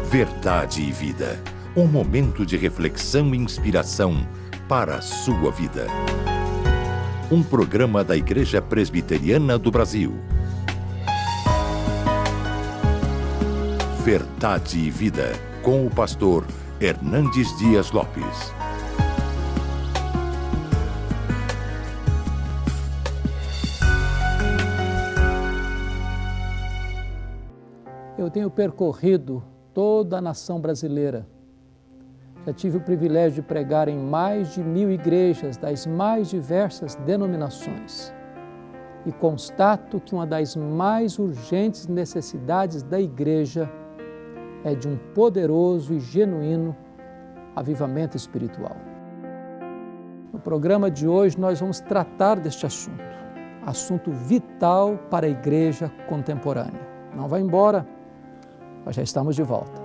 Verdade e Vida. Um momento de reflexão e inspiração para a sua vida. Um programa da Igreja Presbiteriana do Brasil. Verdade e Vida, com o pastor Hernandes Dias Lopes. Eu tenho percorrido toda a nação brasileira. Já tive o privilégio de pregar em mais de 1000 igrejas das mais diversas denominações. E constato que uma das mais urgentes necessidades da igreja é de um poderoso e genuíno avivamento espiritual. No programa de hoje nós vamos tratar deste assunto vital para a igreja contemporânea. Não vá embora, nós já estamos de volta.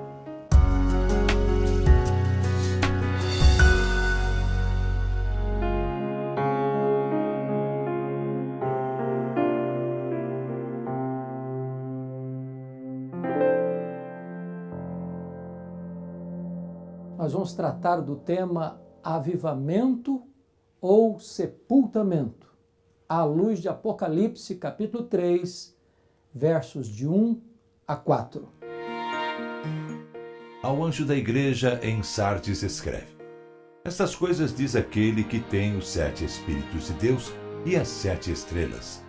Nós vamos tratar do tema avivamento ou sepultamento, à luz de Apocalipse, capítulo 3, versos de 1 a 4. Ao anjo da igreja em Sardes escreve: Estas coisas diz aquele que tem os 7 Espíritos de Deus e as 7 estrelas.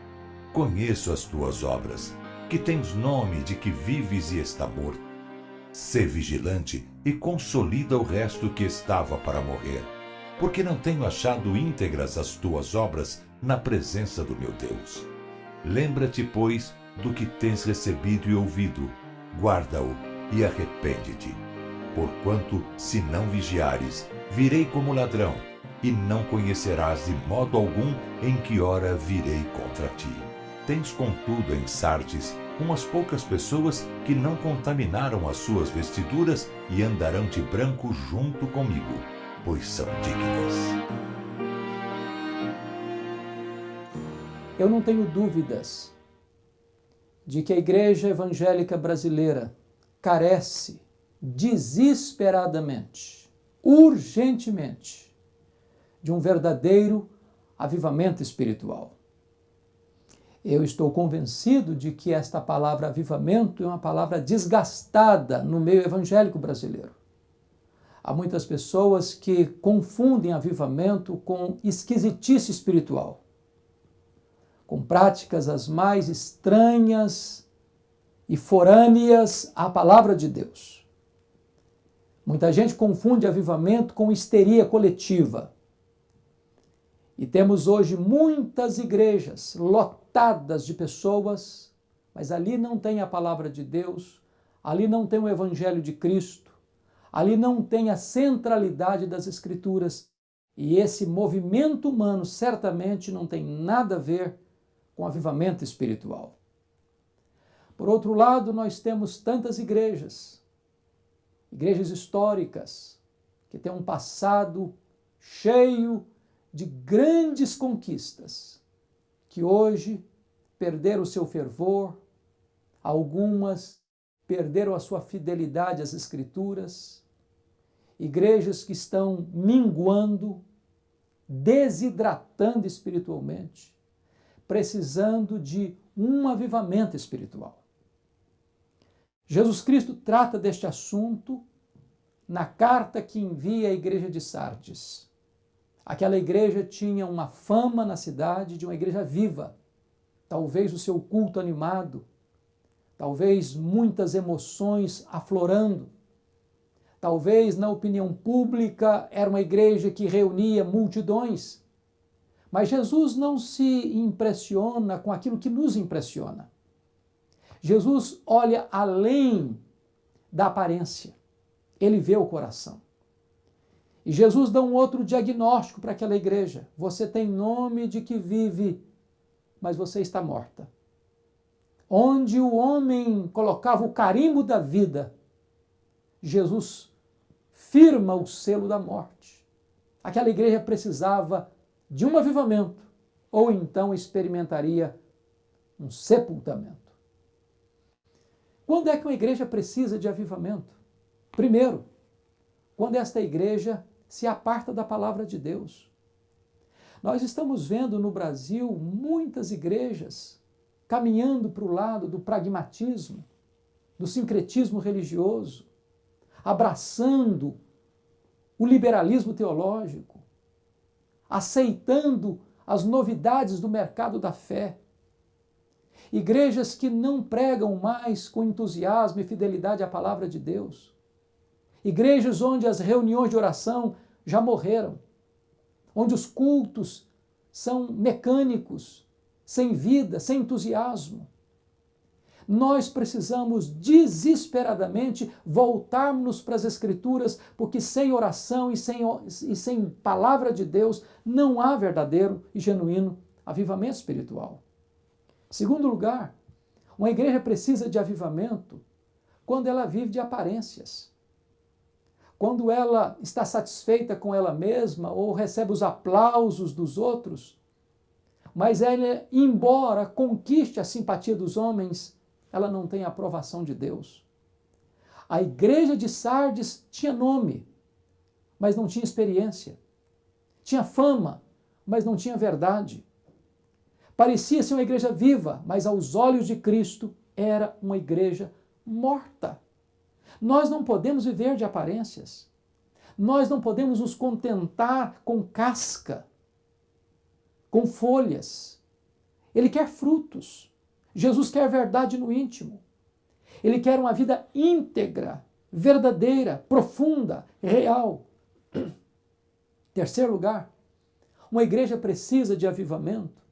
Conheço as tuas obras, que tens nome de que vives e está morto. Sê vigilante e consolida o resto que estava para morrer, porque não tenho achado íntegras as tuas obras na presença do meu Deus. Lembra-te, pois, do que tens recebido e ouvido, guarda-o e arrepende-te. Porquanto, se não vigiares, virei como ladrão, e não conhecerás de modo algum em que hora virei contra ti. Tens, contudo, em Sardes, umas poucas pessoas que não contaminaram as suas vestiduras e andarão de branco junto comigo, pois são dignas. Eu não tenho dúvidas de que a igreja evangélica brasileira carece desesperadamente, urgentemente, de um verdadeiro avivamento espiritual. Eu estou convencido de que esta palavra avivamento é uma palavra desgastada no meio evangélico brasileiro. Há muitas pessoas que confundem avivamento com esquisitice espiritual, com práticas as mais estranhas e forâneas à palavra de Deus. Muita gente confunde avivamento com histeria coletiva. E temos hoje muitas igrejas lotadas de pessoas, mas ali não tem a palavra de Deus, ali não tem o Evangelho de Cristo, ali não tem a centralidade das Escrituras. E esse movimento humano certamente não tem nada a ver com avivamento espiritual. Por outro lado, nós temos tantas igrejas históricas, que têm um passado cheio de grandes conquistas, que hoje perderam o seu fervor, algumas perderam a sua fidelidade às Escrituras, igrejas que estão minguando, desidratando espiritualmente, precisando de um avivamento espiritual. Jesus Cristo trata deste assunto na carta que envia à igreja de Sardes. Aquela igreja tinha uma fama na cidade de uma igreja viva, talvez o seu culto animado, talvez muitas emoções aflorando, talvez na opinião pública era uma igreja que reunia multidões. Mas Jesus não se impressiona com aquilo que nos impressiona. Jesus olha além da aparência, ele vê o coração. E Jesus dá um outro diagnóstico para aquela igreja. Você tem nome de que vive, mas você está morta. Onde o homem colocava o carimbo da vida, Jesus firma o selo da morte. Aquela igreja precisava de um avivamento, ou então experimentaria um sepultamento. Quando é que uma igreja precisa de avivamento? Primeiro, quando esta igreja se aparta da palavra de Deus. Nós estamos vendo no Brasil muitas igrejas caminhando para o lado do pragmatismo, do sincretismo religioso, abraçando o liberalismo teológico, aceitando as novidades do mercado da fé. Igrejas que não pregam mais com entusiasmo e fidelidade à palavra de Deus. Igrejas onde as reuniões de oração já morreram, onde os cultos são mecânicos, sem vida, sem entusiasmo. Nós precisamos desesperadamente voltarmos para as Escrituras, porque sem oração e sem palavra de Deus não há verdadeiro e genuíno avivamento espiritual. Segundo lugar, uma igreja precisa de avivamento quando ela vive de aparências. Quando ela está satisfeita com ela mesma ou recebe os aplausos dos outros, mas ela, embora conquiste a simpatia dos homens, ela não tem a aprovação de Deus. A igreja de Sardes tinha nome, mas não tinha experiência. Tinha fama, mas não tinha verdade. Parecia ser uma igreja viva, mas aos olhos de Cristo era uma igreja morta. Nós não podemos viver de aparências. Nós não podemos nos contentar com casca, com folhas. Ele quer frutos. Jesus quer verdade no íntimo. Ele quer uma vida íntegra, verdadeira, profunda, real. Terceiro lugar, uma igreja precisa de avivamento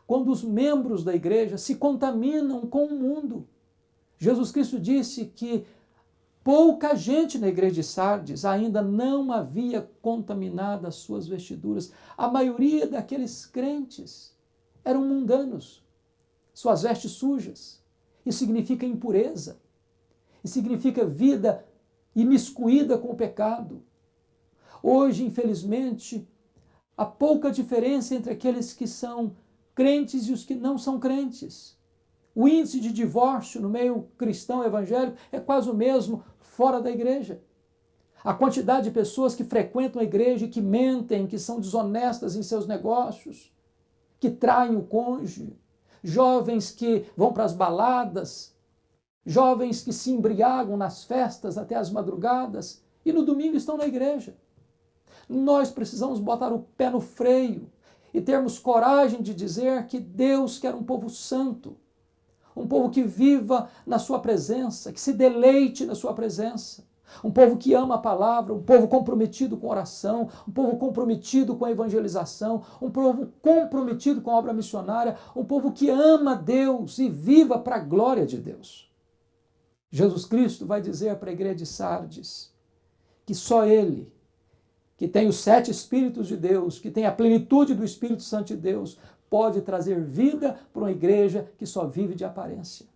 quando os membros da igreja se contaminam com o mundo. Jesus Cristo disse que pouca gente na igreja de Sardes ainda não havia contaminado as suas vestiduras. A maioria daqueles crentes eram mundanos, suas vestes sujas. Isso significa impureza. Isso significa vida imiscuída com o pecado. Hoje, infelizmente, há pouca diferença entre aqueles que são crentes e os que não são crentes. O índice de divórcio no meio cristão evangélico é quase o mesmo fora da igreja. A quantidade de pessoas que frequentam a igreja e que mentem, que são desonestas em seus negócios, que traem o cônjuge, jovens que vão para as baladas, jovens que se embriagam nas festas até as madrugadas e no domingo estão na igreja. Nós precisamos botar o pé no freio e termos coragem de dizer que Deus quer um povo santo, um povo que viva na sua presença, que se deleite na sua presença, um povo que ama a palavra, um povo comprometido com oração, um povo comprometido com a evangelização, um povo comprometido com a obra missionária, um povo que ama Deus e viva para a glória de Deus. Jesus Cristo vai dizer para a igreja de Sardes que só Ele, que tem os 7 Espíritos de Deus, que tem a plenitude do Espírito Santo de Deus, pode trazer vida para uma igreja que só vive de aparência.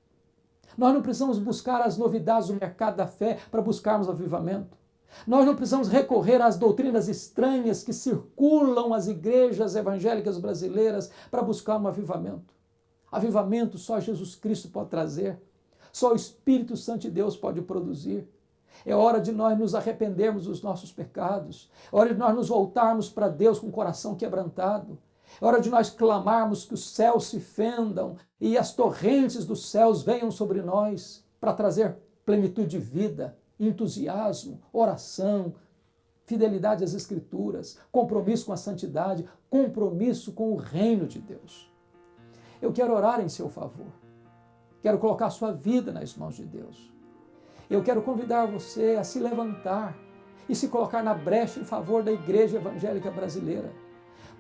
Nós não precisamos buscar as novidades do mercado da fé para buscarmos avivamento. Nós não precisamos recorrer às doutrinas estranhas que circulam as igrejas evangélicas brasileiras para buscar um avivamento. Avivamento só Jesus Cristo pode trazer, só o Espírito Santo de Deus pode produzir. É hora de nós nos arrependermos dos nossos pecados. É hora de nós nos voltarmos para Deus com o coração quebrantado. É hora de nós clamarmos que os céus se fendam e as torrentes dos céus venham sobre nós para trazer plenitude de vida, entusiasmo, oração, fidelidade às Escrituras, compromisso com a santidade, compromisso com o reino de Deus. Eu quero orar em seu favor. Quero colocar a sua vida nas mãos de Deus. Eu quero convidar você a se levantar e se colocar na brecha em favor da igreja evangélica brasileira,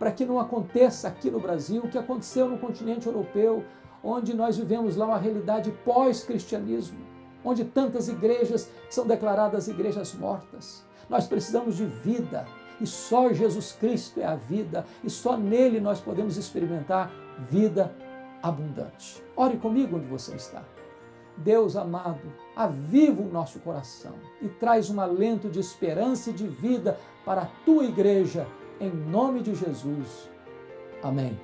para que não aconteça aqui no Brasil o que aconteceu no continente europeu, onde nós vivemos lá uma realidade pós-cristianismo, onde tantas igrejas são declaradas igrejas mortas. Nós precisamos de vida, e só Jesus Cristo é a vida, e só nele nós podemos experimentar vida abundante. Ore comigo onde você está. Deus amado, aviva o nosso coração e traz um alento de esperança e de vida para a tua igreja, em nome de Jesus. Amém.